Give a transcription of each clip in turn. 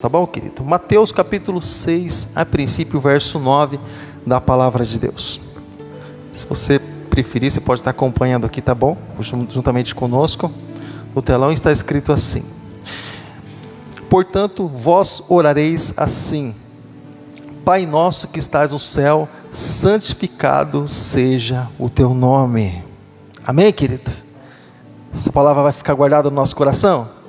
tá bom, querido? Mateus capítulo 6, a princípio, verso 9 da palavra de Deus. Se você preferir, você pode estar acompanhando aqui, tá bom? Juntamente conosco. No telão está escrito assim: portanto, vós orareis assim: Pai nosso que estás no céu, santificado seja o teu nome. Amém, querido? Essa palavra vai ficar guardada no nosso coração?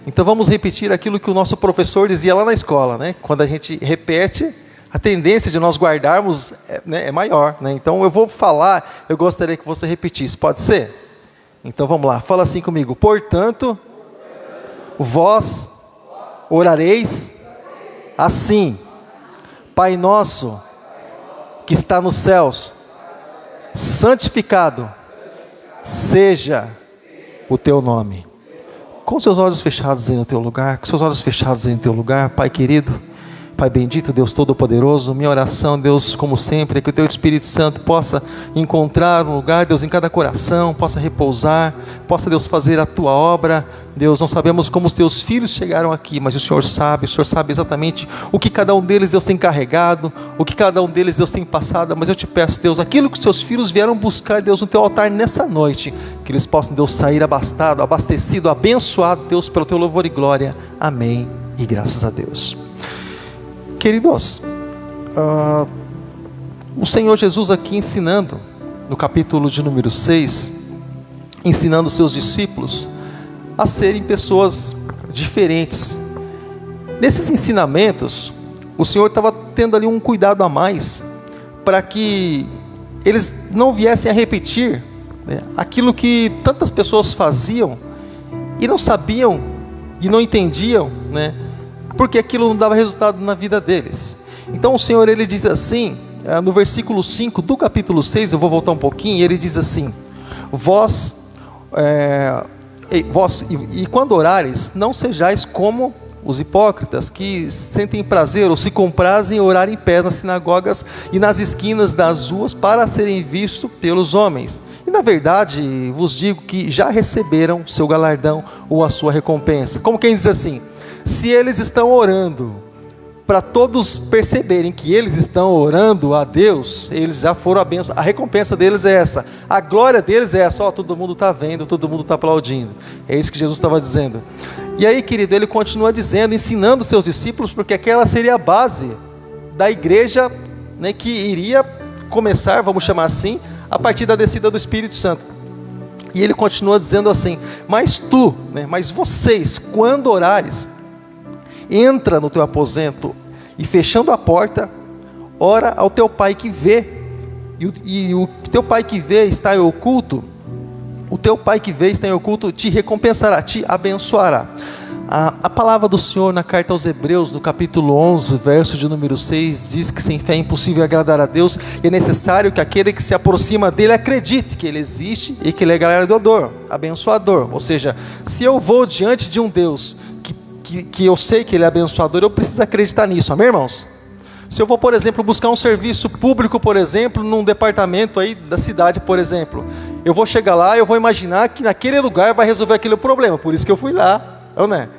Então vamos repetir aquilo que o nosso professor dizia lá na escola, né? Quando a gente repete, a tendência de nós guardarmos é maior, né? Então eu vou falar, eu gostaria que você repetisse, pode ser? Então vamos lá, fala assim comigo: portanto, vós orareis assim: Pai nosso que está nos céus, santificado seja o teu nome. Com seus olhos fechados aí no teu lugar, com seus olhos fechados aí no teu lugar, Pai querido, Pai bendito, Deus Todo-Poderoso, minha oração, Deus, como sempre, é que o Teu Espírito Santo possa encontrar um lugar, Deus, em cada coração, possa repousar, possa, Deus, fazer a Tua obra. Deus, não sabemos como os Teus filhos chegaram aqui, mas o Senhor sabe exatamente o que cada um deles, Deus, tem carregado, o que cada um deles, Deus, tem passado, mas eu te peço, Deus, aquilo que os Teus filhos vieram buscar, Deus, no Teu altar nessa noite, que eles possam, Deus, sair abastecido, abençoado, Deus, pelo Teu louvor e glória. Amém e graças a Deus. Queridos, o Senhor Jesus aqui ensinando, no capítulo de número 6, ensinando os seus discípulos a serem pessoas diferentes. Nesses ensinamentos, o Senhor estava tendo ali um cuidado a mais, para que eles não viessem a repetir, né, aquilo que tantas pessoas faziam, e não sabiam, e não entendiam, né, porque aquilo não dava resultado na vida deles. Então o Senhor, ele diz assim, no versículo 5 do capítulo 6, eu vou voltar um pouquinho, ele diz assim: e quando orares, não sejais como os hipócritas, que sentem prazer ou se comprazem em orar em pé nas sinagogas e nas esquinas das ruas, para serem vistos pelos homens. E na verdade vos digo que já receberam seu galardão ou a sua recompensa. Como quem diz assim: se eles estão orando para todos perceberem que eles estão orando a Deus, eles já foram abençoados. A recompensa deles é essa, a glória deles é essa: todo mundo está vendo, todo mundo está aplaudindo. É isso que Jesus estava dizendo. E aí, querido, ele continua dizendo, ensinando os seus discípulos, porque aquela seria a base da igreja, né, que iria começar, vamos chamar assim, a partir da descida do Espírito Santo. E ele continua dizendo assim: mas vocês, quando orares, entra no teu aposento e, fechando a porta, ora ao teu Pai que vê, e o teu Pai que vê está em oculto, o teu Pai que vê está em oculto te recompensará, te abençoará. A palavra do Senhor na carta aos Hebreus, no capítulo 11, verso de número 6, diz que sem fé é impossível agradar a Deus, e é necessário que aquele que se aproxima dele acredite que ele existe e que ele é galardoador, abençoador. Ou seja, se eu vou diante de um Deus que eu sei que ele é abençoador, eu preciso acreditar nisso, amém, irmãos? Se eu vou, por exemplo, buscar um serviço público, por exemplo, num departamento aí da cidade, por exemplo, eu vou chegar lá, eu vou imaginar que naquele lugar vai resolver aquele problema, por isso que eu fui lá, né?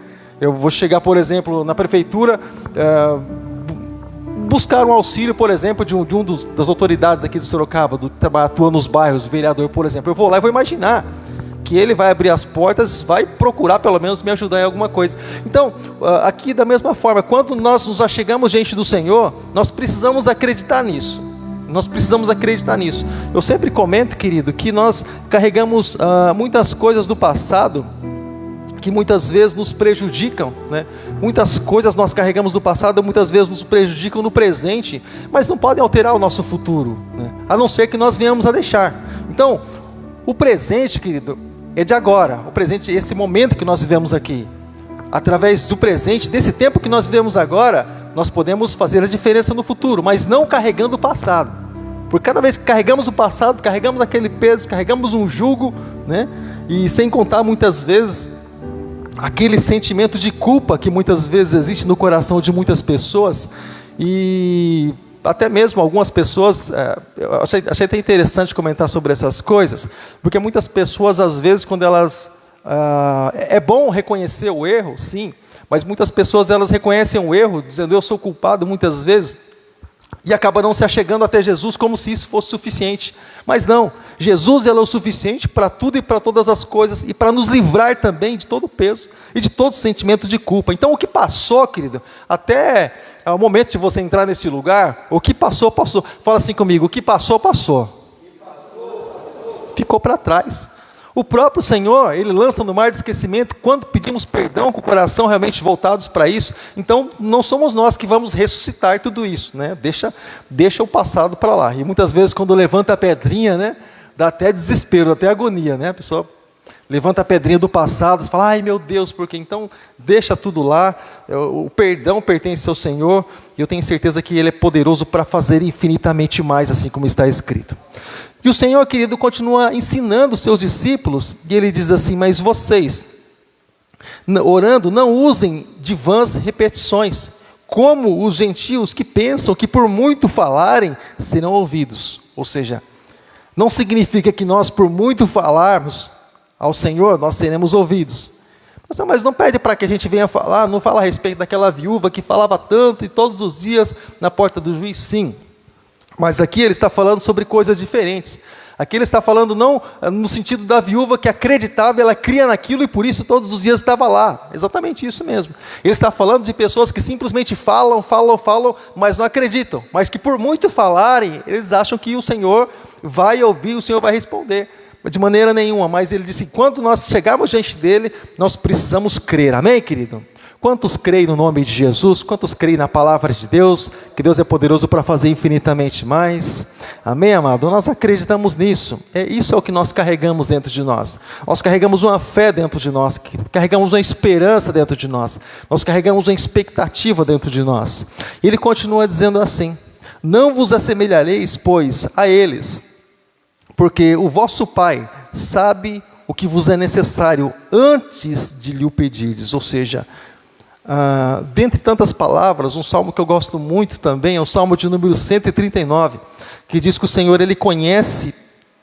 Eu vou chegar, por exemplo, na prefeitura, buscar um auxílio, por exemplo, de um das autoridades aqui de Sorocaba, que atua nos bairros, o vereador, por exemplo. Eu vou lá e vou imaginar que ele vai abrir as portas, vai procurar pelo menos me ajudar em alguma coisa. Então, aqui da mesma forma, quando nós nos achegamos diante do Senhor, nós precisamos acreditar nisso. Nós precisamos acreditar nisso. Eu sempre comento, querido, que nós carregamos muitas coisas do passado que muitas vezes nos prejudicam, né? Muitas coisas nós carregamos do passado, muitas vezes nos prejudicam no presente, mas não podem alterar o nosso futuro, né? A não ser que nós venhamos a deixar. Então, o presente, querido, é de agora. O presente é esse momento que nós vivemos aqui. Através do presente, desse tempo que nós vivemos agora, nós podemos fazer a diferença no futuro, mas não carregando o passado. Porque cada vez que carregamos o passado, carregamos aquele peso, carregamos um jugo, né? E sem contar muitas vezes aquele sentimento de culpa que muitas vezes existe no coração de muitas pessoas, e até mesmo algumas pessoas, eu achei até interessante comentar sobre essas coisas, porque muitas pessoas, às vezes, quando elas é bom reconhecer o erro, sim, mas muitas pessoas elas reconhecem o erro, dizendo eu sou culpado muitas vezes, e acabam não se achegando até Jesus como se isso fosse suficiente. Mas não, Jesus ele é o suficiente para tudo e para todas as coisas, e para nos livrar também de todo o peso e de todo o sentimento de culpa. Então o que passou, querido, até o momento de você entrar nesse lugar, o que passou, passou. Fala assim comigo, o que passou, passou. Ficou para trás. O próprio Senhor, Ele lança no mar de esquecimento quando pedimos perdão com o coração realmente voltados para isso. Então, não somos nós que vamos ressuscitar tudo isso, né? Deixa o passado para lá. E muitas vezes quando levanta a pedrinha, né? Dá até desespero, dá até agonia, né? A pessoa levanta a pedrinha do passado, fala, ai meu Deus, porque então deixa tudo lá, o perdão pertence ao Senhor, e eu tenho certeza que Ele é poderoso para fazer infinitamente mais, assim como está escrito. E o Senhor, querido, continua ensinando os seus discípulos, e Ele diz assim, mas vocês, orando, não usem de vãs repetições, como os gentios que pensam que por muito falarem, serão ouvidos. Ou seja, não significa que nós por muito falarmos ao Senhor, nós seremos ouvidos. Mas não pede para que a gente venha falar, não fala a respeito daquela viúva que falava tanto e todos os dias na porta do juiz, sim. Mas aqui ele está falando sobre coisas diferentes. Aqui ele está falando não no sentido da viúva que acreditava, ela cria naquilo e por isso todos os dias estava lá. Exatamente isso mesmo. Ele está falando de pessoas que simplesmente falam, mas não acreditam. Mas que por muito falarem, eles acham que o Senhor vai ouvir, o Senhor vai responder. De maneira nenhuma, mas ele disse, quando nós chegarmos diante dele, nós precisamos crer. Amém, querido? Quantos creem no nome de Jesus? Quantos creem na palavra de Deus? Que Deus é poderoso para fazer infinitamente mais? Amém, amado? Nós acreditamos nisso. Isso é o que nós carregamos dentro de nós. Nós carregamos uma fé dentro de nós, carregamos uma esperança dentro de nós. Nós carregamos uma expectativa dentro de nós. E ele continua dizendo assim, não vos assemelhareis, pois, a eles, porque o vosso Pai sabe o que vos é necessário antes de lhe o pedirdes. Ou seja, dentre tantas palavras, um salmo que eu gosto muito também é o salmo de número 139, que diz que o Senhor Ele conhece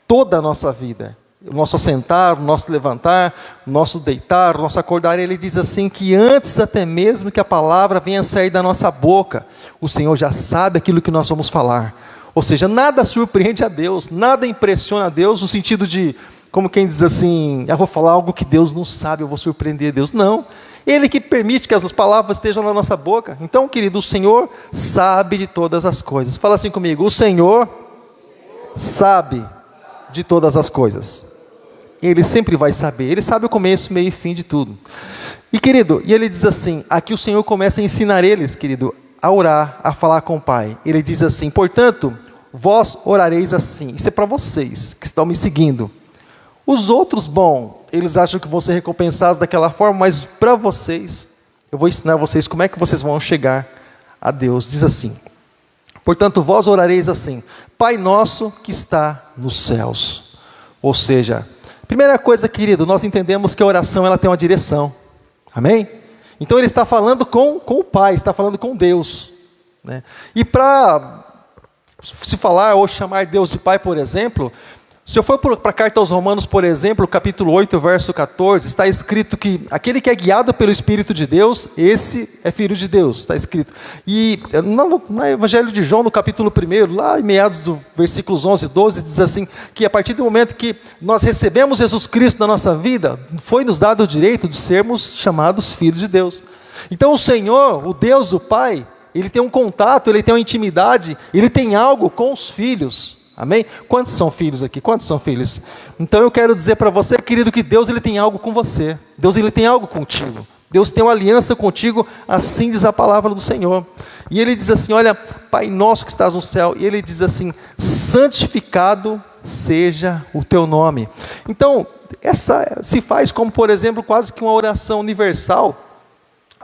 toda a nossa vida. O nosso assentar, o nosso levantar, o nosso deitar, o nosso acordar. Ele diz assim que antes até mesmo que a palavra venha sair da nossa boca, o Senhor já sabe aquilo que nós vamos falar. Ou seja, nada surpreende a Deus, nada impressiona a Deus, no sentido de, como quem diz assim, eu vou falar algo que Deus não sabe, eu vou surpreender Deus. Não, Ele que permite que as palavras estejam na nossa boca. Então, querido, o Senhor sabe de todas as coisas. Fala assim comigo, o Senhor sabe de todas as coisas. Ele sempre vai saber, Ele sabe o começo, meio e fim de tudo. E querido, e Ele diz assim, aqui o Senhor começa a ensinar eles, querido, a orar, a falar com o Pai. Ele diz assim, portanto, vós orareis assim. Isso é para vocês que estão me seguindo. Os outros, bom, eles acham que vão ser recompensados daquela forma, mas para vocês, eu vou ensinar vocês como é que vocês vão chegar a Deus. Diz assim, portanto, vós orareis assim, Pai nosso que está nos céus. Ou seja, primeira coisa, querido, nós entendemos que a oração ela tem uma direção. Amém? Então ele está falando com o Pai, está falando com Deus, né? E para se falar ou chamar Deus de Pai, por exemplo, se eu for para a carta aos Romanos, por exemplo, capítulo 8, verso 14, está escrito que aquele que é guiado pelo Espírito de Deus, esse é filho de Deus, está escrito. E no Evangelho de João, no capítulo 1, lá em meados do versículos 11 e 12, diz assim, que a partir do momento que nós recebemos Jesus Cristo na nossa vida, foi nos dado o direito de sermos chamados filhos de Deus. Então o Senhor, o Deus, o Pai, Ele tem um contato, Ele tem uma intimidade, Ele tem algo com os filhos. Amém? Quantos são filhos aqui? Quantos são filhos? Então eu quero dizer para você, querido, que Deus Ele tem algo com você. Deus Ele tem algo contigo. Deus tem uma aliança contigo, assim diz a palavra do Senhor. E Ele diz assim, olha, Pai nosso que estás no céu. E Ele diz assim, santificado seja o teu nome. Então, essa se faz como, por exemplo, quase que uma oração universal,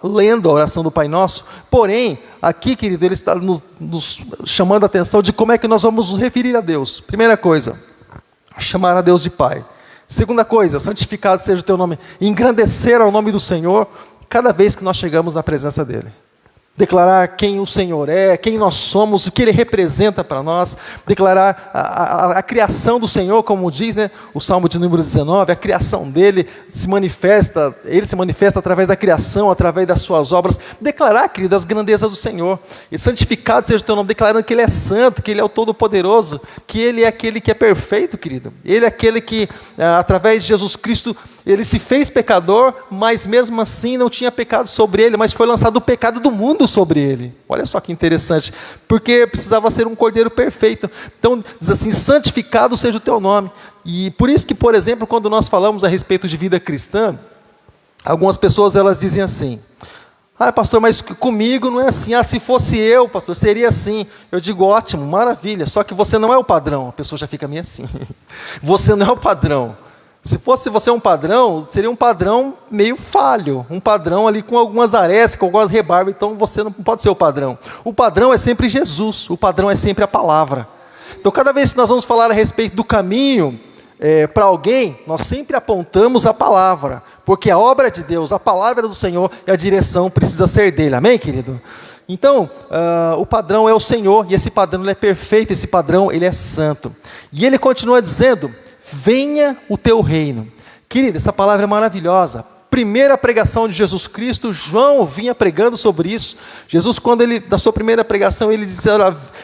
lendo a oração do Pai Nosso. Porém, aqui, querido, Ele está nos chamando a atenção de como é que nós vamos nos referir a Deus. Primeira coisa, chamar a Deus de Pai. Segunda coisa, santificado seja o teu nome. Engrandecer ao nome do Senhor cada vez que nós chegamos na presença dEle. declarar quem o Senhor é, quem nós somos, o que Ele representa para nós, declarar a criação do Senhor, como diz, né, o Salmo de número 19, a criação dEle se manifesta, Ele se manifesta através da criação, através das suas obras, declarar, querido, as grandezas do Senhor, e santificado seja o teu nome, declarando que Ele é santo, que Ele é o Todo-Poderoso, que Ele é aquele que é perfeito, querido, Ele é aquele que, através de Jesus Cristo, Ele se fez pecador, mas mesmo assim não tinha pecado sobre Ele, mas foi lançado o pecado do mundo sobre Ele. Olha só que interessante, porque precisava ser um cordeiro perfeito. Então diz assim, santificado seja o teu nome. E por isso que, por exemplo, quando nós falamos a respeito de vida cristã, algumas pessoas elas dizem assim, pastor, mas comigo não é assim. Se fosse eu, pastor, seria assim. Eu digo, ótimo, maravilha, só que você não é o padrão. A pessoa já fica meio assim, você não é o padrão. Se fosse você um padrão, seria um padrão meio falho, um padrão ali com algumas arestas, com algumas rebarbas, então você não pode ser o padrão. O padrão é sempre Jesus, o padrão é sempre a palavra. Então cada vez que nós vamos falar a respeito do caminho para alguém, nós sempre apontamos a palavra, porque a obra de Deus, a palavra do Senhor e a direção precisa ser dele, amém, querido? Então, o padrão é o Senhor, e esse padrão ele é perfeito, esse padrão ele é santo. E ele continua dizendo, venha o teu reino. Querido, essa palavra é maravilhosa. Primeira pregação de Jesus Cristo, João vinha pregando sobre isso. Jesus, na sua primeira pregação, ele disse,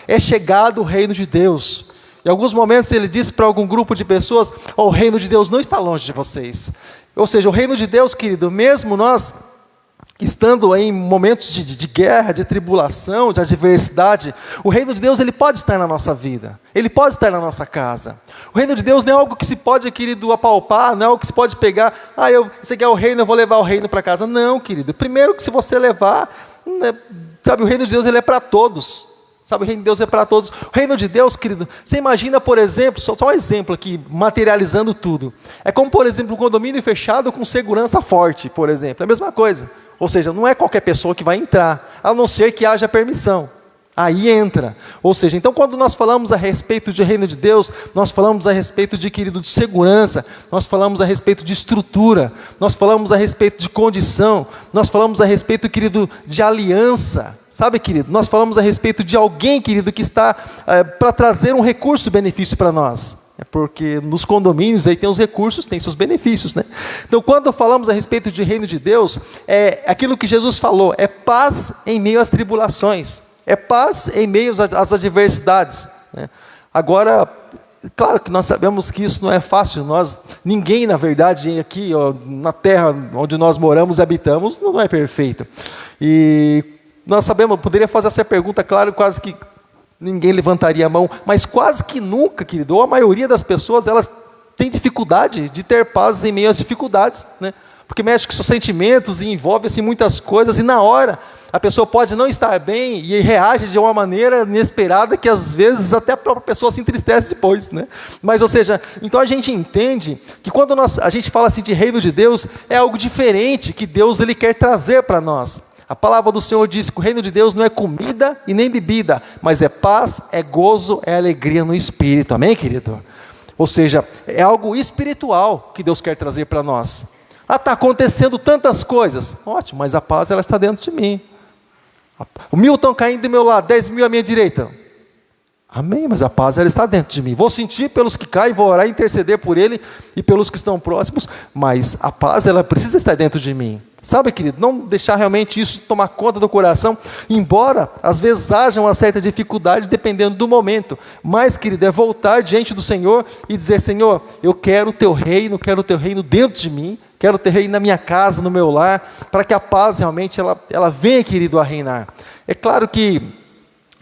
é chegado o reino de Deus. Em alguns momentos ele disse para algum grupo de pessoas, o reino de Deus não está longe de vocês. Ou seja, o reino de Deus, querido, mesmo nós estando em momentos de guerra, de tribulação, de adversidade, o reino de Deus ele pode estar na nossa vida, ele pode estar na nossa casa. O reino de Deus não é algo que se pode, querido, apalpar, não é algo que se pode pegar, esse aqui é o reino, eu vou levar o reino para casa. Não, querido, primeiro que se você levar, sabe, o reino de Deus ele é para todos. Sabe, o reino de Deus é para todos. O reino de Deus, querido, você imagina, por exemplo, só um exemplo aqui, materializando tudo. É como, por exemplo, um condomínio fechado com segurança forte, por exemplo. É a mesma coisa. Ou seja, não é qualquer pessoa que vai entrar, a não ser que haja permissão. Aí entra. Ou seja, então quando nós falamos a respeito de reino de Deus, nós falamos a respeito de, querido, de segurança, nós falamos a respeito de estrutura, nós falamos a respeito de condição, nós falamos a respeito, querido, de aliança. Sabe, querido, nós falamos a respeito de alguém, querido, que está para trazer um recurso, benefício para nós. É porque nos condomínios aí tem os recursos, tem seus benefícios, né? Então, quando falamos a respeito de reino de Deus, é aquilo que Jesus falou, é paz em meio às tribulações, é paz em meio às adversidades, né? Agora, claro que nós sabemos que isso não é fácil, ninguém, na verdade, aqui na terra onde nós moramos e habitamos, não é perfeito. E nós sabemos, eu poderia fazer essa pergunta, claro, quase que ninguém levantaria a mão, mas quase que nunca, querido, ou a maioria das pessoas, elas têm dificuldade de ter paz em meio às dificuldades, né? Porque mexe com seus sentimentos e envolve assim, muitas coisas, e na hora a pessoa pode não estar bem e reage de uma maneira inesperada que às vezes até a própria pessoa se entristece depois, né? Mas, ou seja, então a gente entende que quando a gente fala assim de reino de Deus, é algo diferente que Deus ele quer trazer para nós. A palavra do Senhor diz que o reino de Deus não é comida e nem bebida, mas é paz, é gozo, é alegria no Espírito. Amém, querido? Ou seja, é algo espiritual que Deus quer trazer para nós. Está acontecendo tantas coisas. Ótimo, mas a paz ela está dentro de mim. O 1.000 estão caindo do meu lado, 10.000 à minha direita. Amém, mas a paz ela está dentro de mim. Vou sentir pelos que caem, vou orar e interceder por ele e pelos que estão próximos, mas a paz ela precisa estar dentro de mim. Sabe, querido, não deixar realmente isso tomar conta do coração, embora às vezes haja uma certa dificuldade dependendo do momento, mas, querido, é voltar diante do Senhor e dizer, Senhor, eu quero o teu reino dentro de mim, quero o teu reino na minha casa, no meu lar, para que a paz realmente ela venha, querido, a reinar. É claro que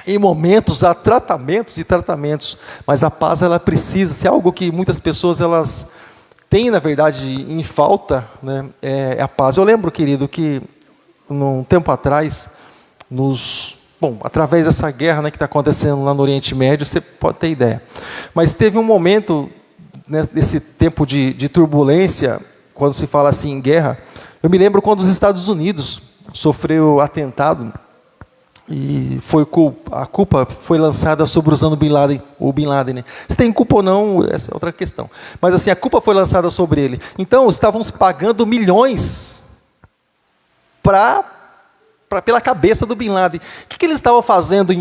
em momentos há tratamentos e tratamentos, mas a paz ela precisa ser algo que muitas pessoas elas têm, na verdade, em falta, né? É a paz. Eu lembro, querido, que um tempo atrás, através dessa guerra, né, que está acontecendo lá no Oriente Médio, você pode ter ideia, mas teve um momento, né, desse tempo de turbulência, quando se fala assim em guerra, eu me lembro quando os Estados Unidos sofreu atentado, e a culpa foi lançada sobre Osama Bin Laden, o Bin Laden, né? Se tem culpa ou não, essa é outra questão. Mas assim, a culpa foi lançada sobre ele. Então, estavam pagando milhões para pela cabeça do Bin Laden. O que eles estavam fazendo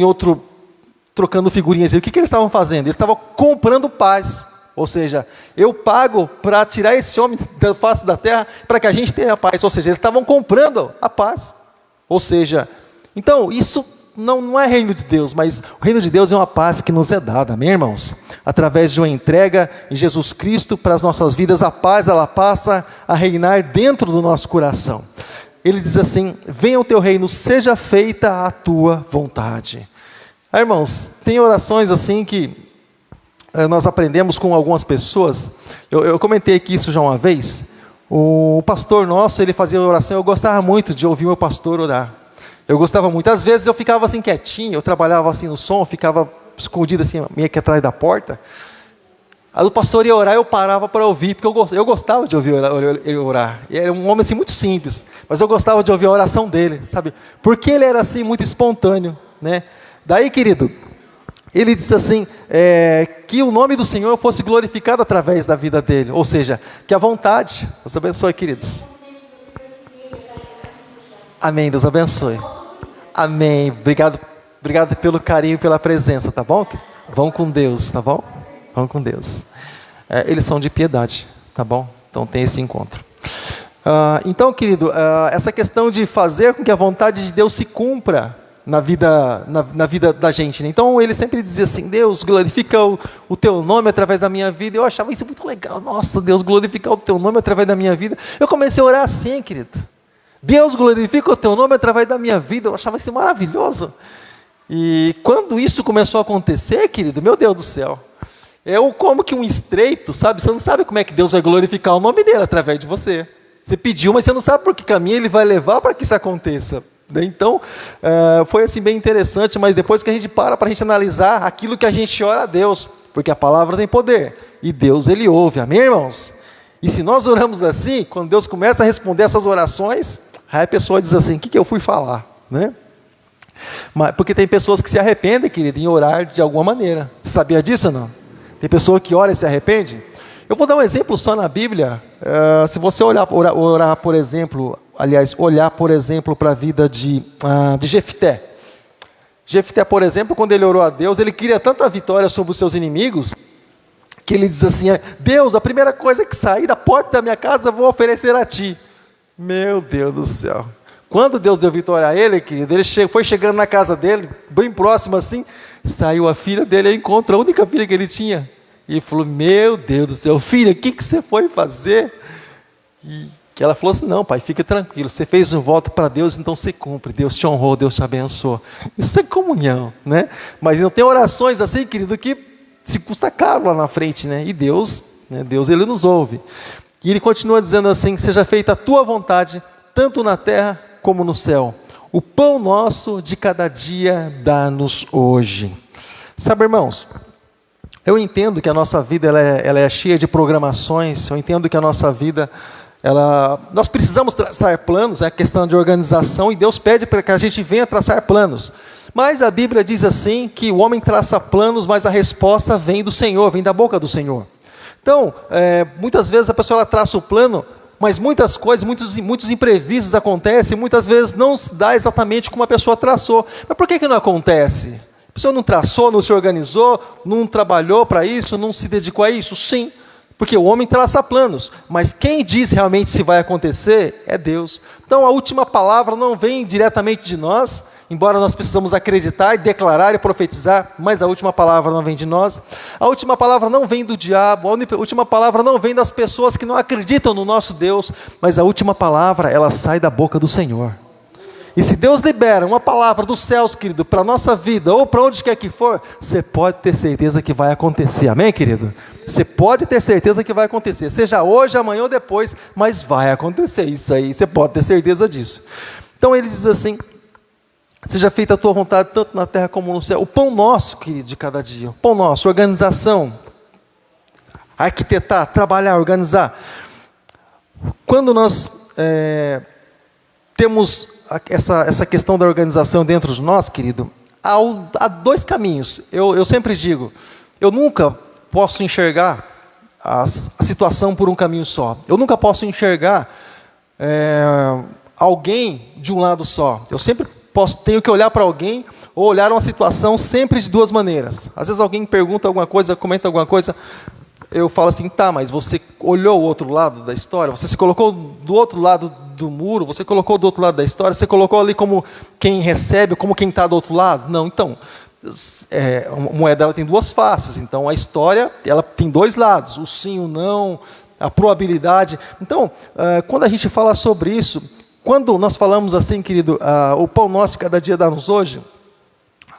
trocando figurinhas? O que eles estavam fazendo? Eles estavam comprando paz. Ou seja, eu pago para tirar esse homem da face da terra para que a gente tenha paz. Ou seja, eles estavam comprando a paz. Ou seja, então isso não é reino de Deus, mas o reino de Deus é uma paz que nos é dada, amém, irmãos? Através de uma entrega em Jesus Cristo para as nossas vidas, a paz ela passa a reinar dentro do nosso coração. Ele diz assim: venha o teu reino, seja feita a tua vontade. Irmãos, tem orações assim que nós aprendemos com algumas pessoas. Eu comentei aqui isso já uma vez. O pastor nosso, ele fazia oração. Eu gostava muito de ouvir o meu pastor orar. Eu gostava muito. Às vezes eu ficava assim quietinho, eu trabalhava assim no som, ficava escondido assim, meio que atrás da porta. Aí o pastor ia orar, eu parava para ouvir, porque eu gostava de ouvir ele orar. E era um homem assim muito simples, mas eu gostava de ouvir a oração dele, sabe? Porque ele era assim muito espontâneo, né? Daí, querido, ele disse assim, que o nome do Senhor fosse glorificado através da vida dele. Ou seja, que a vontade... Deus abençoe, queridos. Amém, Deus abençoe. Amém, obrigado pelo carinho e pela presença, tá bom? Vão com Deus, tá bom? Vão com Deus. Eles são de piedade, tá bom? Então tem esse encontro. Então, querido, essa questão de fazer com que a vontade de Deus se cumpra na vida da gente, né? Então ele sempre dizia assim: Deus, glorifica o teu nome através da minha vida. Eu achava isso muito legal. Nossa, Deus, glorificar o teu nome através da minha vida. Eu comecei a orar assim, querido: Deus, glorifica o teu nome através da minha vida. Eu achava isso maravilhoso. E quando isso começou a acontecer, querido, meu Deus do céu, como que um estreito, sabe? Você não sabe como é que Deus vai glorificar o nome dele através de você. Você pediu, mas você não sabe por que caminho ele vai levar para que isso aconteça. Então, foi assim bem interessante, mas depois que a gente para a gente analisar aquilo que a gente ora a Deus, porque a palavra tem poder, e Deus ele ouve, amém, irmãos? E se nós oramos assim, quando Deus começa a responder essas orações, aí a pessoa diz assim: o que eu fui falar, né? Porque tem pessoas que se arrependem, querido, em orar de alguma maneira. Você sabia disso ou não? Tem pessoa que ora e se arrepende. Eu vou dar um exemplo só na Bíblia. Se você orar, por exemplo, olhar, por exemplo, para a vida de Jefté. Jefté, por exemplo, quando ele orou a Deus, ele queria tanta vitória sobre os seus inimigos, que ele diz assim: Deus, a primeira coisa que sair da porta da minha casa, eu vou oferecer a ti. Meu Deus do céu. Quando Deus deu vitória a ele, querido, ele foi chegando na casa dele, bem próximo assim, saiu a filha dele ao encontro, a única filha que ele tinha. E falou: meu Deus do céu, filha, o que você foi fazer? E que ela falou assim: não, pai, fica tranquilo, você fez um voto para Deus, então você cumpre, Deus te honrou, Deus te abençoou. Isso é comunhão, né? Mas não tem orações assim, querido, que se custa caro lá na frente, né? E Deus, Deus ele nos ouve. E ele continua dizendo assim: seja feita a tua vontade, tanto na terra como no céu. O pão nosso de cada dia dá-nos hoje. Sabe, irmãos, eu entendo que a nossa vida ela é cheia de programações. Eu entendo que a nossa vida, nós precisamos traçar planos, é questão de organização, e Deus pede para que a gente venha traçar planos. Mas a Bíblia diz assim, que o homem traça planos, mas a resposta vem do Senhor, vem da boca do Senhor. Então, muitas vezes a pessoa traça o plano, mas muitas coisas, muitos imprevistos acontecem, muitas vezes não se dá exatamente como a pessoa traçou. Mas por que não acontece? A pessoa não traçou, não se organizou, não trabalhou para isso, não se dedicou a isso? Sim, porque o homem traça planos, mas quem diz realmente se vai acontecer é Deus. Então a última palavra não vem diretamente de nós, embora nós precisamos acreditar e declarar e profetizar, mas a última palavra não vem de nós. A última palavra não vem do diabo, a última palavra não vem das pessoas que não acreditam no nosso Deus, mas a última palavra, ela sai da boca do Senhor. E se Deus libera uma palavra dos céus, querido, para a nossa vida, ou para onde quer que for, você pode ter certeza que vai acontecer, amém, querido? Você pode ter certeza que vai acontecer, seja hoje, amanhã ou depois, mas vai acontecer, isso aí, você pode ter certeza disso. Então ele diz assim: seja feita a tua vontade, tanto na terra como no céu. O pão nosso, querido, de cada dia. O pão nosso, organização. Arquitetar, trabalhar, organizar. Quando nós temos essa questão da organização dentro de nós, querido, há dois caminhos. Eu sempre digo, eu nunca posso enxergar a situação por um caminho só. Eu nunca posso enxergar alguém de um lado só. Eu sempre tenho que olhar para alguém ou olhar uma situação sempre de duas maneiras. Às vezes alguém pergunta alguma coisa, comenta alguma coisa, eu falo assim, tá, mas você olhou o outro lado da história? Você se colocou do outro lado do muro? Você colocou do outro lado da história? Você colocou ali como quem recebe, como quem está do outro lado? Não, então, a moeda ela tem duas faces. Então, a história ela tem dois lados, o sim, o não, a probabilidade. Então, quando a gente fala sobre isso, quando nós falamos assim, querido, o pão nosso de cada dia dá-nos hoje,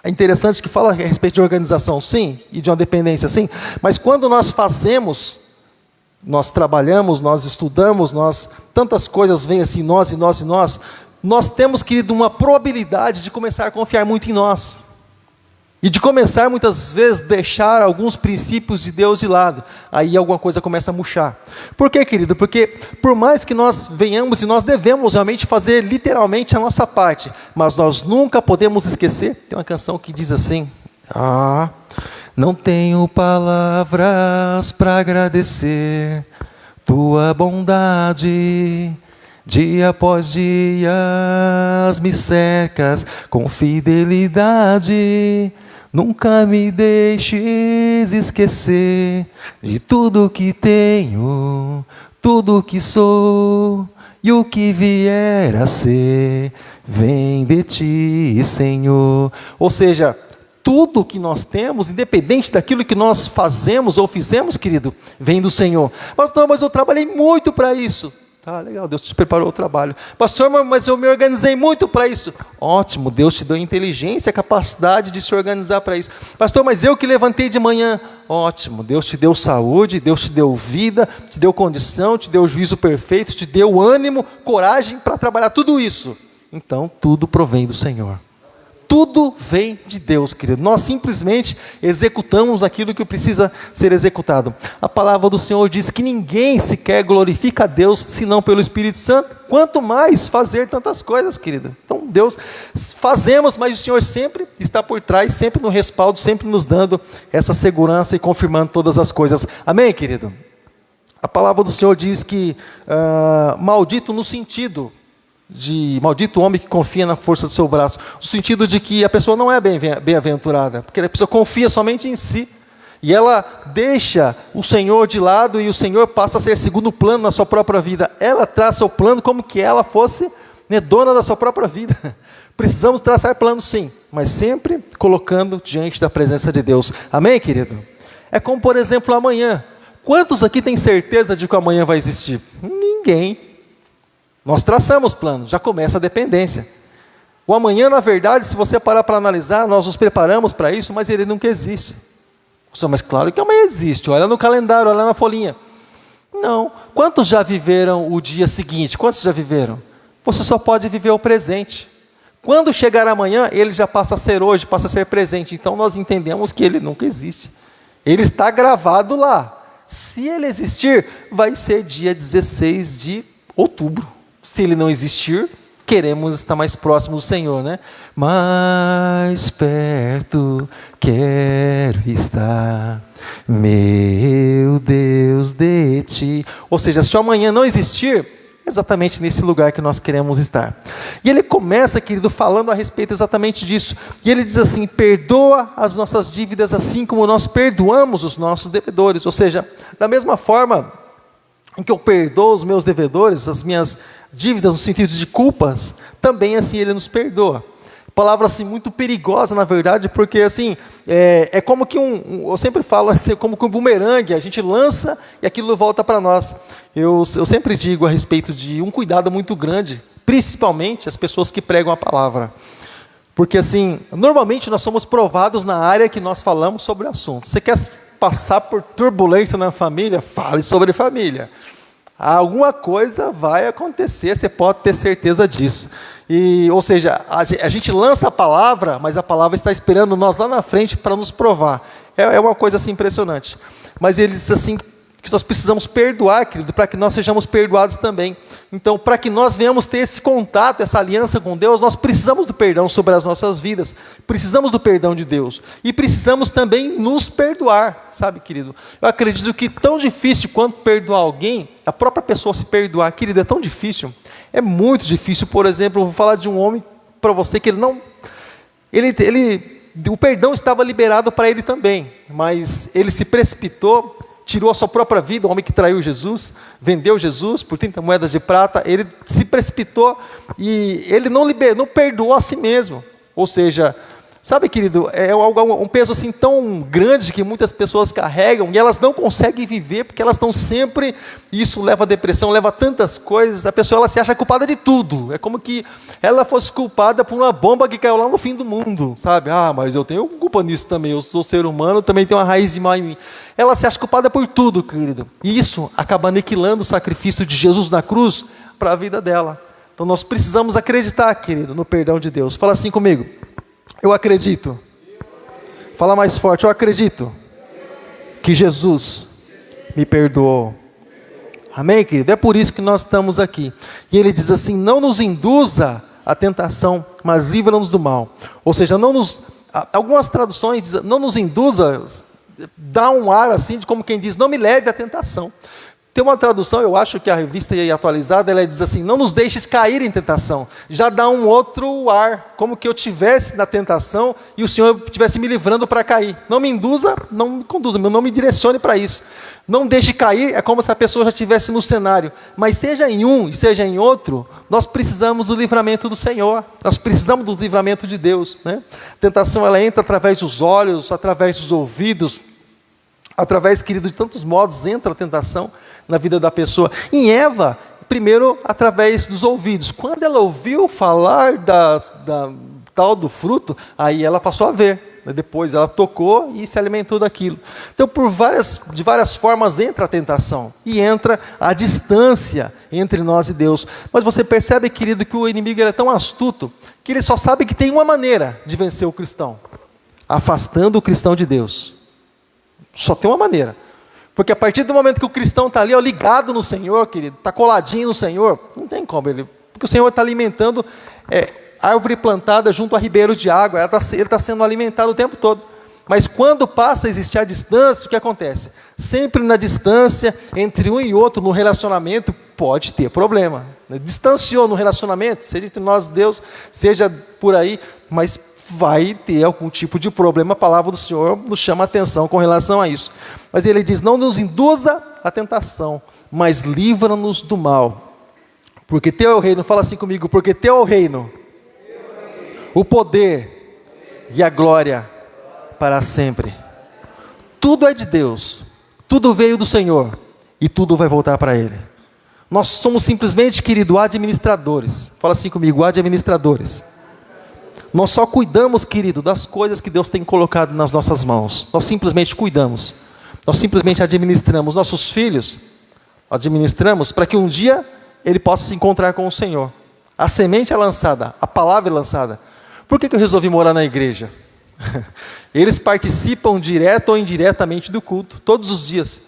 é interessante que fala a respeito de organização, sim, e de uma dependência, sim, mas quando nós fazemos, nós trabalhamos, nós estudamos, tantas coisas vêm assim, nós temos, querido, uma probabilidade de começar a confiar muito em nós. E de começar, muitas vezes, deixar alguns princípios de Deus de lado. Aí alguma coisa começa a murchar. Por quê, querido? Porque por mais que nós venhamos e nós devemos realmente fazer literalmente a nossa parte, mas nós nunca podemos esquecer. Tem uma canção que diz assim, não tenho palavras para agradecer tua bondade. Dia após dia me cercas com fidelidade. Nunca me deixes esquecer de tudo que tenho, tudo que sou e o que vier a ser, vem de ti, Senhor. Ou seja, tudo que nós temos, independente daquilo que nós fazemos ou fizemos, querido, vem do Senhor. Pastor, mas eu trabalhei muito para isso. Tá, legal, Deus te preparou o trabalho. Pastor, mas eu me organizei muito para isso. Ótimo, Deus te deu inteligência, capacidade de se organizar para isso. Pastor, mas eu que levantei de manhã. Ótimo, Deus te deu saúde, Deus te deu vida, te deu condição, te deu juízo perfeito, te deu ânimo, coragem para trabalhar tudo isso. Então, tudo provém do Senhor. Tudo vem de Deus, querido. Nós simplesmente executamos aquilo que precisa ser executado. A palavra do Senhor diz que ninguém sequer glorifica a Deus, senão pelo Espírito Santo. Quanto mais fazer tantas coisas, querido. Então, Deus, fazemos, mas o Senhor sempre está por trás, sempre no respaldo, sempre nos dando essa segurança e confirmando todas as coisas. Amém, querido? A palavra do Senhor diz que, maldito no sentido de maldito o homem que confia na força do seu braço, no sentido de que a pessoa não é bem-aventurada, porque a pessoa confia somente em si, e ela deixa o Senhor de lado, e o Senhor passa a ser segundo plano na sua própria vida. Ela traça o plano como que ela fosse, dona da sua própria vida. Precisamos traçar planos, sim, mas sempre colocando diante da presença de Deus. Amém, querido? É como, por exemplo, amanhã. Quantos aqui têm certeza de que o amanhã vai existir? Ninguém. Nós traçamos planos, já começa a dependência. O amanhã, na verdade, se você parar para analisar, nós nos preparamos para isso, mas ele nunca existe. Mas claro que amanhã existe, olha no calendário, olha na folhinha. Não. Quantos já viveram o dia seguinte? Quantos já viveram? Você só pode viver o presente. Quando chegar amanhã, ele já passa a ser hoje, passa a ser presente. Então nós entendemos que ele nunca existe. Ele está gravado lá. Se ele existir, vai ser dia 16 de outubro. Se ele não existir, queremos estar mais próximo do Senhor, né? Mais perto quero estar, meu Deus, de ti. Ou seja, se o amanhã não existir, é exatamente nesse lugar que nós queremos estar. E ele começa, querido, falando a respeito exatamente disso. E ele diz assim, perdoa as nossas dívidas assim como nós perdoamos os nossos devedores. Ou seja, da mesma forma em que eu perdoo os meus devedores, as minhas dívidas no sentido de culpas, também assim ele nos perdoa. Palavra assim muito perigosa, na verdade, porque assim, é como que eu sempre falo assim, como que um bumerangue, a gente lança e aquilo volta para nós. Eu sempre digo a respeito de um cuidado muito grande, principalmente as pessoas que pregam a palavra. Porque assim, normalmente nós somos provados na área que nós falamos sobre o assunto. Você quer passar por turbulência na família? Fale sobre família. Alguma coisa vai acontecer, você pode ter certeza disso. Ou seja, a gente lança a palavra, mas a palavra está esperando nós lá na frente para nos provar. É uma coisa assim impressionante. Mas ele diz assim, que nós precisamos perdoar, querido, para que nós sejamos perdoados também. Então, para que nós venhamos ter esse contato, essa aliança com Deus, nós precisamos do perdão sobre as nossas vidas, precisamos do perdão de Deus, e precisamos também nos perdoar, sabe, querido? Eu acredito que tão difícil quanto perdoar alguém, a própria pessoa se perdoar, querido, é tão difícil, é muito difícil. Por exemplo, eu vou falar de um homem para você que o perdão estava liberado para ele também, mas ele se precipitou, tirou a sua própria vida, um homem que traiu Jesus, vendeu Jesus por 30 moedas de prata, ele se precipitou e ele não perdoou a si mesmo. Ou seja, sabe, querido, é um peso assim tão grande que muitas pessoas carregam e elas não conseguem viver porque elas estão sempre, isso leva a depressão, leva a tantas coisas, a pessoa ela se acha culpada de tudo, é como que ela fosse culpada por uma bomba que caiu lá no fim do mundo, sabe? Mas eu tenho culpa nisso também, eu sou ser humano, também tenho uma raiz de mal em mim. Ela se acha culpada por tudo, querido, e isso acaba aniquilando o sacrifício de Jesus na cruz para a vida dela. Então nós precisamos acreditar, querido, no perdão de Deus. Fala assim comigo: eu acredito. Fala mais forte: eu acredito que Jesus me perdoou. Amém, querido? É por isso que nós estamos aqui. E ele diz assim: não nos induza à tentação, mas livra-nos do mal. Ou seja, algumas traduções dizem, não nos induza, dá um ar assim de como quem diz, não me leve à tentação. Tem uma tradução, eu acho que a revista aí atualizada, ela diz assim: não nos deixes cair em tentação. Já dá um outro ar, como que eu estivesse na tentação e o Senhor estivesse me livrando para cair. Não me induza, não me conduza, não me direcione para isso. Não deixe cair, é como se a pessoa já estivesse no cenário. Mas seja em um e seja em outro, nós precisamos do livramento do Senhor. Nós precisamos do livramento de Deus, né? A tentação, ela entra através dos olhos, através dos ouvidos, através, querido, de tantos modos entra a tentação na vida da pessoa. Em Eva, primeiro através dos ouvidos. Quando ela ouviu falar da tal do fruto, aí ela passou a ver. Depois ela tocou e se alimentou daquilo. Então, de várias formas entra a tentação. E entra a distância entre nós e Deus. Mas você percebe, querido, que o inimigo é tão astuto, que ele só sabe que tem uma maneira de vencer o cristão: afastando o cristão de Deus. Só tem uma maneira. Porque a partir do momento que o cristão está ali, ligado no Senhor, querido, está coladinho no Senhor, não tem como porque o Senhor está alimentando árvore plantada junto a ribeiros de água, ele está sendo alimentado o tempo todo. Mas quando passa a existir a distância, o que acontece? Sempre na distância, entre um e outro, no relacionamento, pode ter problema. Distanciou no relacionamento, seja entre nós e Deus, seja por aí, mas vai ter algum tipo de problema. A palavra do Senhor nos chama a atenção com relação a isso. Mas ele diz: não nos induza à tentação, mas livra-nos do mal. Porque teu é o reino, fala assim comigo: porque teu é o reino, o poder e a glória para sempre. Tudo é de Deus, tudo veio do Senhor e tudo vai voltar para Ele. Nós somos simplesmente, querido, administradores. Fala assim comigo: administradores. Nós só cuidamos, querido, das coisas que Deus tem colocado nas nossas mãos. Nós simplesmente cuidamos. Nós simplesmente administramos. Nossos filhos, administramos para que um dia ele possa se encontrar com o Senhor. A semente é lançada, a palavra é lançada. Por que eu resolvi morar na igreja? Eles participam direto ou indiretamente do culto, todos os dias.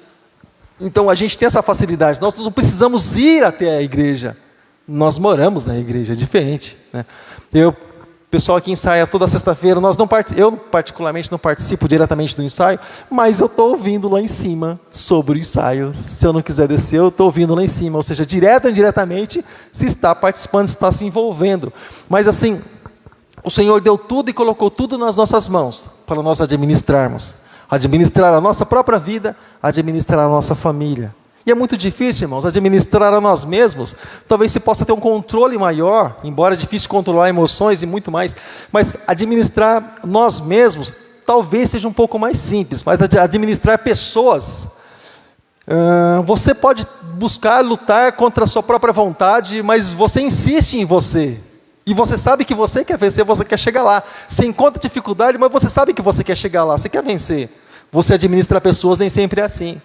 Então a gente tem essa facilidade. Nós não precisamos ir até a igreja. Nós moramos na igreja, é diferente, né? O pessoal aqui ensaia toda sexta-feira. Eu particularmente não participo diretamente do ensaio, mas eu estou ouvindo lá em cima sobre o ensaio. Se eu não quiser descer, eu estou ouvindo lá em cima. Ou seja, direto ou indiretamente, se está participando, se está se envolvendo. Mas assim, o Senhor deu tudo e colocou tudo nas nossas mãos para nós administrarmos. Administrar a nossa própria vida, administrar a nossa família. E é muito difícil, irmãos, administrar a nós mesmos. Talvez se possa ter um controle maior, embora é difícil controlar emoções e muito mais, mas administrar nós mesmos talvez seja um pouco mais simples. Mas administrar pessoas, você pode buscar lutar contra a sua própria vontade, mas você insiste em você. E você sabe que você quer vencer, você quer chegar lá. Você encontra dificuldade, mas você sabe que você quer chegar lá, você quer vencer. Você administra pessoas, nem sempre é assim.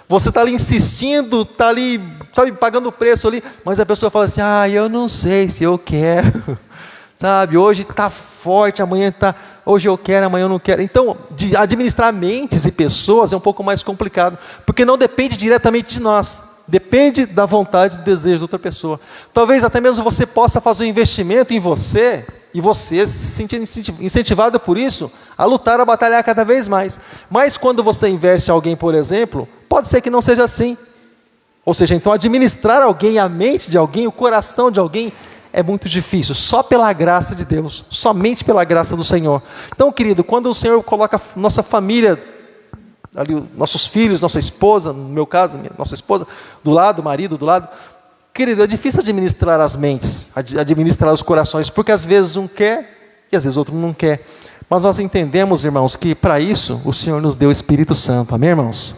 Você está ali insistindo, está ali, sabe, pagando o preço ali, mas a pessoa fala assim: eu não sei se eu quero. sabe? Hoje está forte, amanhã está... Hoje eu quero, amanhã eu não quero. Então, de administrar mentes e pessoas é um pouco mais complicado, porque não depende diretamente de nós. Depende da vontade e do desejo da outra pessoa. Talvez até mesmo você possa fazer um investimento em você, e você se sentir incentivado por isso, a lutar, a batalhar cada vez mais. Mas quando você investe em alguém, por exemplo, pode ser que não seja assim. Ou seja, então administrar alguém, a mente de alguém, o coração de alguém, é muito difícil, só pela graça de Deus, somente pela graça do Senhor. Então, querido, quando o Senhor coloca nossa família, ali, nossos filhos, nossa esposa, no meu caso, nossa esposa, do lado, marido do lado, querido, é difícil administrar as mentes, administrar os corações, porque às vezes um quer e às vezes outro não quer. Mas nós entendemos, irmãos, que para isso o Senhor nos deu o Espírito Santo, amém, irmãos?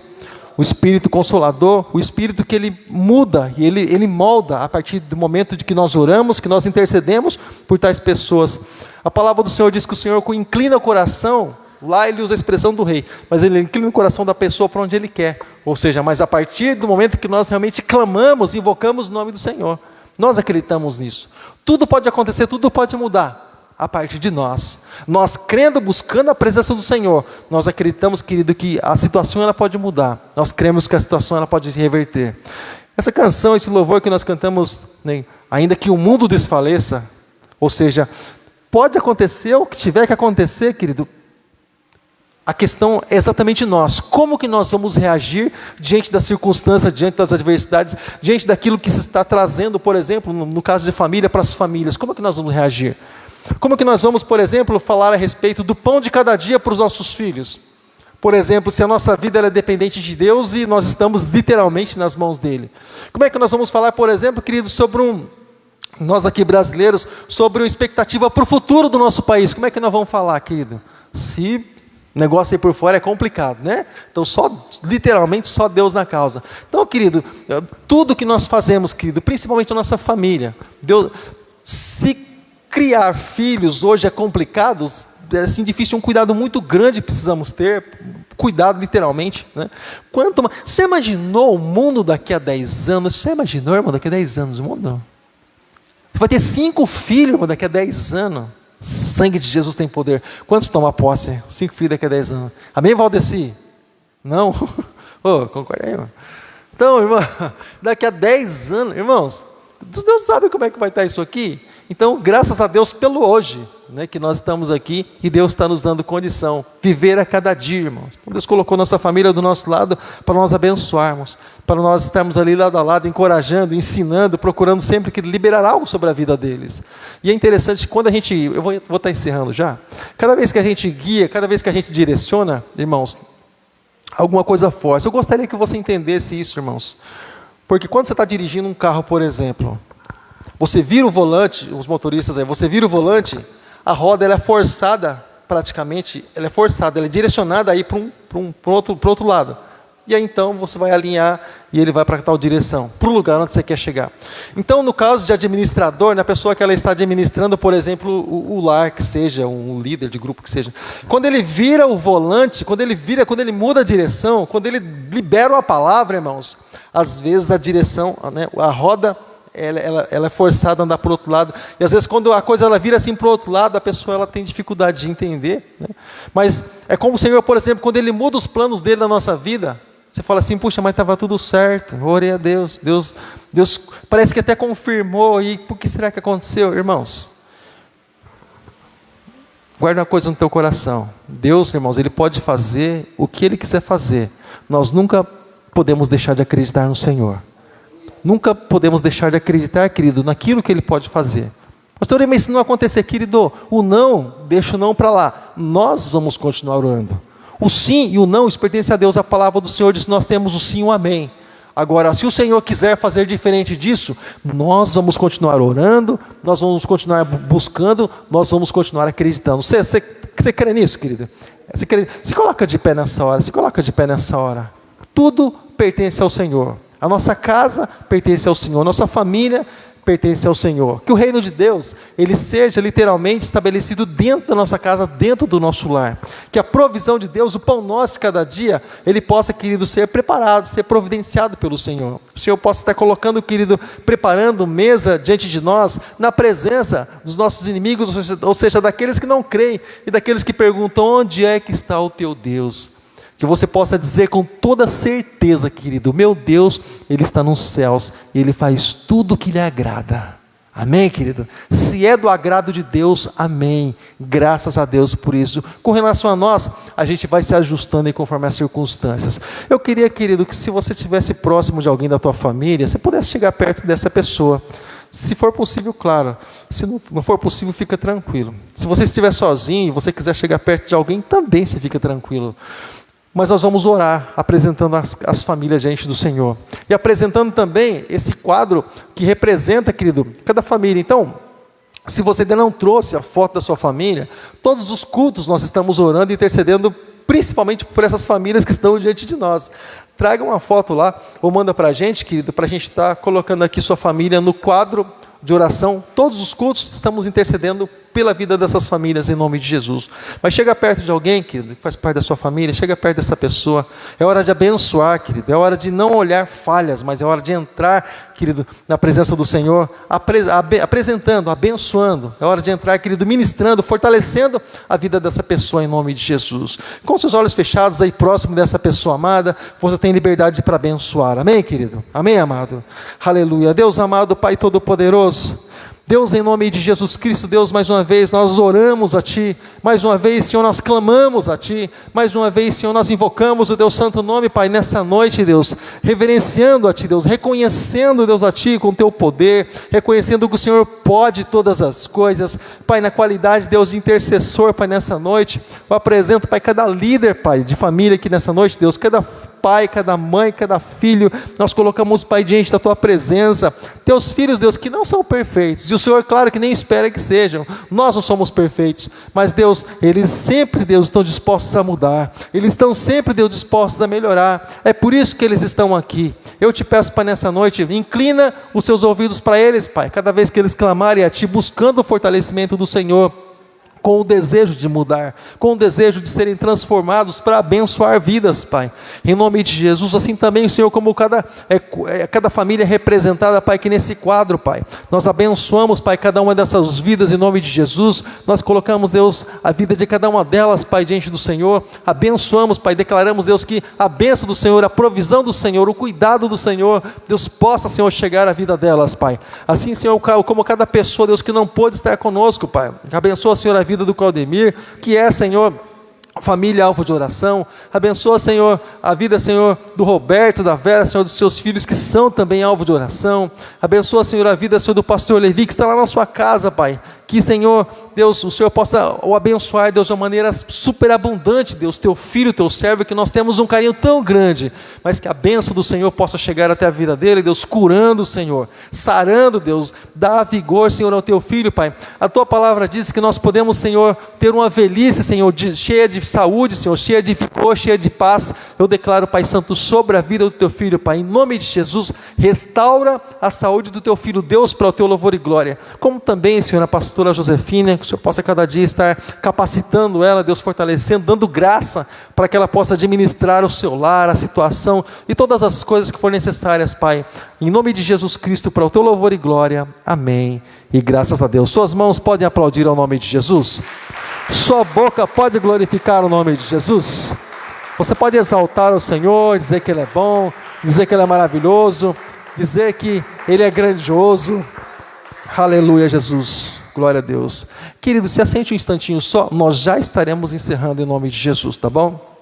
O Espírito Consolador, o Espírito que Ele muda e Ele molda a partir do momento de que nós oramos, que nós intercedemos por tais pessoas. A palavra do Senhor diz que o Senhor inclina o coração, lá Ele usa a expressão do rei, mas Ele inclina o coração da pessoa para onde Ele quer. Ou seja, mas a partir do momento que nós realmente clamamos, invocamos o nome do Senhor, nós acreditamos nisso. Tudo pode acontecer, tudo pode mudar a partir de nós. Nós crendo, buscando a presença do Senhor, nós acreditamos, querido, que a situação ela pode mudar. Nós cremos que a situação ela pode se reverter. Essa canção, esse louvor que nós cantamos, né, ainda que o mundo desfaleça, ou seja, pode acontecer o que tiver que acontecer, querido. A questão é exatamente nós. Como que nós vamos reagir diante das circunstâncias, diante das adversidades, diante daquilo que se está trazendo, por exemplo, no caso de família, para as famílias. Como que nós vamos reagir? Como que nós vamos, por exemplo, falar a respeito do pão de cada dia para os nossos filhos? Por exemplo, se a nossa vida é dependente de Deus e nós estamos literalmente nas mãos dEle. Como é que nós vamos falar, por exemplo, queridos, sobre nós aqui brasileiros, sobre uma expectativa para o futuro do nosso país? Como é que nós vamos falar, querido? Se o negócio aí por fora é complicado, né? Então, literalmente, só Deus na causa. Então, querido, tudo que nós fazemos, querido, principalmente a nossa família, Deus, se criar filhos hoje é complicado, é assim, difícil, um cuidado muito grande precisamos ter, cuidado literalmente, né? Você imaginou o mundo daqui a 10 anos? Você imaginou, irmão, daqui a 10 anos o mundo? Você vai ter 5 filhos, irmão, daqui a 10 anos. Sangue de Jesus tem poder. Quantos tomam posse? 5 filhos daqui a 10 anos. Amém, Valdeci? Não? Oh, concorda aí, irmão? Então, irmão, daqui a 10 anos, irmãos, Deus sabe como é que vai estar isso aqui? Então, graças a Deus pelo hoje, né, que nós estamos aqui e Deus está nos dando condição. Viver a cada dia, irmãos. Então, Deus colocou nossa família do nosso lado para nós abençoarmos, para nós estarmos ali lado a lado, encorajando, ensinando, procurando sempre que liberar algo sobre a vida deles. E é interessante que quando a gente, eu vou estar encerrando já, cada vez que a gente guia, cada vez que a gente direciona, irmãos, alguma coisa forte. Eu gostaria que você entendesse isso, irmãos. Porque quando você está dirigindo um carro, por exemplo, você vira o volante, os motoristas aí, você vira o volante, a roda ela é forçada, praticamente, ela é direcionada aí para outro lado. E aí então você vai alinhar e ele vai para tal direção, para o lugar onde você quer chegar. Então, no caso de administrador, na pessoa que ela está administrando, por exemplo, o lar, que seja, um líder de grupo que seja, quando ele vira o volante, quando ele muda a direção, quando ele libera uma palavra, irmãos, às vezes a direção, né, a roda, ela é forçada a andar para o outro lado, e às vezes quando a coisa ela vira assim para o outro lado, a pessoa ela tem dificuldade de entender, né? Mas é como o Senhor, por exemplo, quando Ele muda os planos dEle na nossa vida, você fala assim, puxa, mas estava tudo certo, orei a Deus, Deus parece que até confirmou, e por que será que aconteceu? Irmãos, guarda uma coisa no teu coração, Deus, irmãos, Ele pode fazer o que Ele quiser fazer, nós nunca podemos deixar de acreditar no Senhor. Nunca podemos deixar de acreditar, querido, naquilo que Ele pode fazer. Pastor, mas se não acontecer, querido, o não, deixa o não para lá. Nós vamos continuar orando. O sim e o não, isso pertence a Deus. A palavra do Senhor diz que nós temos o sim e o amém. Agora, se o Senhor quiser fazer diferente disso, nós vamos continuar orando, nós vamos continuar buscando, nós vamos continuar acreditando. Você crê nisso, querido? Se coloca de pé nessa hora. Tudo pertence ao Senhor. A nossa casa pertence ao Senhor, a nossa família pertence ao Senhor. Que o reino de Deus, ele seja literalmente estabelecido dentro da nossa casa, dentro do nosso lar. Que a provisão de Deus, o pão nosso de cada dia, ele possa, querido, ser preparado, ser providenciado pelo Senhor. O Senhor possa estar colocando, querido, preparando mesa diante de nós, na presença dos nossos inimigos, ou seja, daqueles que não creem e daqueles que perguntam: onde é que está o teu Deus? Que você possa dizer com toda certeza, querido: meu Deus, Ele está nos céus, e Ele faz tudo o que lhe agrada. Amém, querido? Se é do agrado de Deus, amém. Graças a Deus por isso. Com relação a nós, a gente vai se ajustando conforme as circunstâncias. Eu queria, querido, que se você estivesse próximo de alguém da tua família, você pudesse chegar perto dessa pessoa. Se for possível, claro. Se não for possível, fica tranquilo. Se você estiver sozinho e você quiser chegar perto de alguém, também se fica tranquilo. Mas nós vamos orar, apresentando as famílias diante do Senhor. E apresentando também esse quadro que representa, querido, cada família. Então, se você ainda não trouxe a foto da sua família, todos os cultos nós estamos orando e intercedendo, principalmente por essas famílias que estão diante de nós. Traga uma foto lá, ou manda para a gente, querido, para a gente estar colocando aqui sua família no quadro de oração. Todos os cultos estamos intercedendo pela vida dessas famílias, em nome de Jesus. Mas chega perto de alguém, querido, que faz parte da sua família, chega perto dessa pessoa. É hora de abençoar, querido. É hora de não olhar falhas, mas é hora de entrar, querido, na presença do Senhor, apresentando, abençoando. É hora de entrar, querido, ministrando, fortalecendo a vida dessa pessoa, em nome de Jesus. Com seus olhos fechados aí próximo dessa pessoa amada, você tem liberdade para abençoar. Amém, querido? Amém, amado? Aleluia. Deus amado, Pai Todo-Poderoso, Deus, em nome de Jesus Cristo, Deus, mais uma vez nós oramos a Ti, mais uma vez, Senhor, nós clamamos a Ti, mais uma vez, Senhor, nós invocamos o Teu santo nome, Pai, nessa noite, Deus, reverenciando a Ti, Deus, reconhecendo, Deus, a Ti com o Teu poder, reconhecendo que o Senhor pode todas as coisas, Pai, na qualidade, Deus, de intercessor, Pai, nessa noite, eu apresento, Pai, cada líder, Pai, de família aqui nessa noite, Deus, cada pai, cada mãe, cada filho, nós colocamos, Pai, diante da Tua presença, Teus filhos, Deus, que não são perfeitos, e o Senhor, claro, que nem espera que sejam, nós não somos perfeitos, mas Deus, eles sempre, Deus, estão dispostos a mudar, eles estão sempre, Deus, dispostos a melhorar, é por isso que eles estão aqui. Eu te peço, Pai, nessa noite, inclina os seus ouvidos para eles, Pai, cada vez que eles clamarem a Ti, buscando o fortalecimento do Senhor, com o desejo de mudar, com o desejo de serem transformados para abençoar vidas, Pai, em nome de Jesus. Assim também, Senhor, como cada família representada, Pai, aqui nesse quadro, Pai, nós abençoamos, Pai, cada uma dessas vidas em nome de Jesus. Nós colocamos, Deus, a vida de cada uma delas, Pai, diante do Senhor, abençoamos, Pai, declaramos, Deus, que a bênção do Senhor, a provisão do Senhor, o cuidado do Senhor, Deus, possa, Senhor, chegar à vida delas, Pai. Assim, Senhor, como cada pessoa, Deus, que não pôde estar conosco, Pai, abençoa, Senhor, a vida do Claudemir, que é, Senhor, família alvo de oração. Abençoa, Senhor, a vida, Senhor, do Roberto, da Vera, Senhor, dos seus filhos que são também alvo de oração. Abençoa, Senhor, a vida, Senhor, do pastor Levi, que está lá na sua casa, Pai. Que, Senhor, Deus, o Senhor possa o abençoar, Deus, de uma maneira superabundante, Deus, teu filho, teu servo, que nós temos um carinho tão grande, mas que a bênção do Senhor possa chegar até a vida dele, Deus, curando, Senhor, sarando, Deus, dá vigor, Senhor, ao teu filho, Pai. A tua palavra diz que nós podemos, Senhor, ter uma velhice, Senhor, cheia de saúde, Senhor, cheia de vigor, cheia de paz. Eu declaro, Pai Santo, sobre a vida do teu filho, Pai, em nome de Jesus, restaura a saúde do teu filho, Deus, para o teu louvor e glória. Como também, Senhor, a pastora Josefina, que o Senhor possa cada dia estar capacitando ela, Deus, fortalecendo, dando graça para que ela possa administrar o seu lar, a situação e todas as coisas que forem necessárias, Pai, em nome de Jesus Cristo, para o teu louvor e glória. Amém. E graças a Deus. Suas mãos podem aplaudir ao nome de Jesus. Sua boca pode glorificar o nome de Jesus. Você pode exaltar o Senhor, dizer que Ele é bom, dizer que Ele é maravilhoso, dizer que Ele é grandioso. Aleluia, Jesus. Glória a Deus. Querido, se assente um instantinho só, nós já estaremos encerrando em nome de Jesus, tá bom?